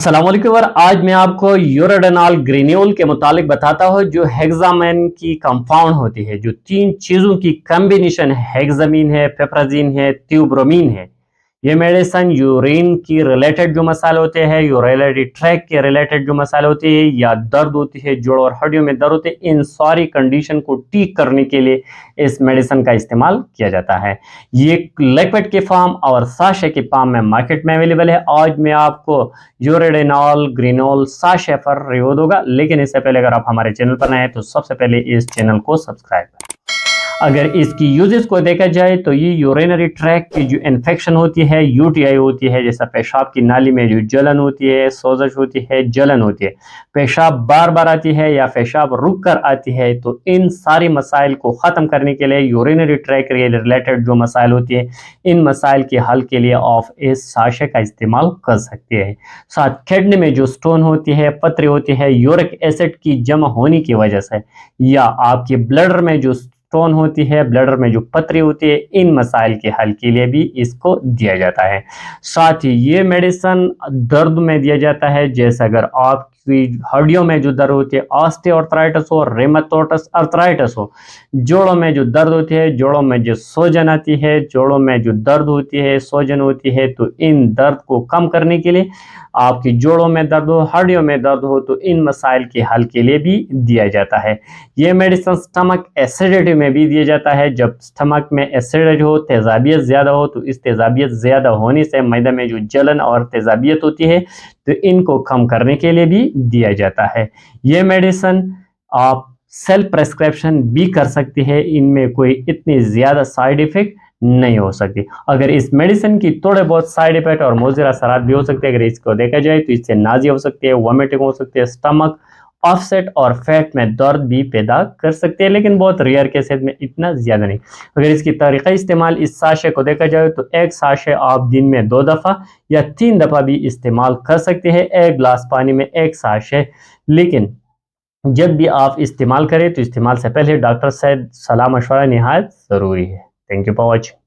अस्सलाम वालेकुम। और आज मैं आपको यूरोडेनॉल ग्रेन्यूल के मुतालिक बताता हूँ जो हेक्सामेन की कंपाउंड होती है, जो तीन चीज़ों की कम्बिनेशन है, हेक्सामीन है, पेप्राजीन है, थियोब्रोमीन है। ये मेडिसिन यूरिन की रिलेटेड जो मसाले होते हैं, यूरिनरी ट्रैक के रिलेटेड जो मसाले होते हैं, या दर्द होती है, जोड़ और हड्डियों में दर्द होते हैं, इन सारी कंडीशन को ठीक करने के लिए इस मेडिसिन का इस्तेमाल किया जाता है। ये लिक्विड के फॉर्म और साशे के फॉर्म में मार्केट में अवेलेबल है। आज मैं आपको यूरोडेनॉल ग्रेन्यूल साशे पर रिव्यू दूंगा, लेकिन इससे पहले अगर आप हमारे चैनल पर नए हैं तो सबसे पहले इस चैनल को सब्सक्राइब करें। अगर इसकी यूजेस को देखा जाए तो ये यूरिनरी ट्रैक की जो इन्फेक्शन होती है, यूटीआई होती है, जैसा पेशाब की नाली में जो जलन होती है, सोजश होती है, जलन होती है, पेशाब बार बार आती है या पेशाब रुक कर आती है, तो इन सारी मसाइल को ख़त्म करने के लिए यूरिनरी ट्रैक के रिलेटेड जो मसाइल होती है, इन मसाइल के हल के लिए आप इस साशे का इस्तेमाल कर सकते हैं। साथ किडनी में जो स्टोन होती है, पथरी होती है, यूरिक एसिड की जमा होने की वजह से, या आपके ब्लडर में जो स्टोन होती है, ब्लडर में जो पथरी होती है, इन मसाइल के हल के लिए भी इसको दिया जाता है। साथ ही ये मेडिसिन दर्द में दिया जाता है, जैसे अगर आपकी हड्डियों में जो दर्द होती है, ऑस्टियोआर्थराइटिस हो, रेमेटोइड अर्थराइटिस हो, जोड़ों में जो दर्द होती है, जोड़ों में जो सूजन आती है, जोड़ों में जो दर्द होती है, सूजन होती है, तो इन दर्द को कम करने के लिए, आपकी जोड़ों में दर्द हो, हड्डियों में दर्द हो, तो इन मसाइल के हल के लिए भी दिया जाता है। ये मेडिसिन स्टमक एसिडिटी में भी दिया जाता है। जब स्टमक में एसिडिटी हो, तेजाबियत ज़्यादा हो, तो इस तेजाबियत ज़्यादा होने से मैदे में जो जलन और तेजाबियत होती है, तो इनको कम करने के लिए भी दिया जाता है। ये मेडिसिन आप सेल्फ प्रेस्क्रिप्शन भी कर सकते हैं, इनमें कोई इतनी ज़्यादा साइड इफ़ेक्ट नहीं हो सकती। अगर इस मेडिसिन की थोड़े बहुत साइड इफेक्ट और मुज़र असरात भी हो सकते हैं। अगर इसको देखा जाए तो इससे नाज़िया हो सकती है, वॉमिटिंग हो सकती है, स्टमक ऑफसेट और फैट में दर्द भी पैदा कर सकते हैं, लेकिन बहुत रेयर केसेस में, इतना ज़्यादा नहीं। अगर इसकी तरीक़ा इस्तेमाल इस साशे को देखा जाए तो एक साशे आप दिन में 2 दफ़ा या 3 दफ़ा भी इस्तेमाल कर सकते हैं, एक गिलास पानी में एक साशे। लेकिन जब भी आप इस्तेमाल करें तो इस्तेमाल से पहले डॉक्टर से सलाह मशवरा निहायत ज़रूरी है। Thank you for watching.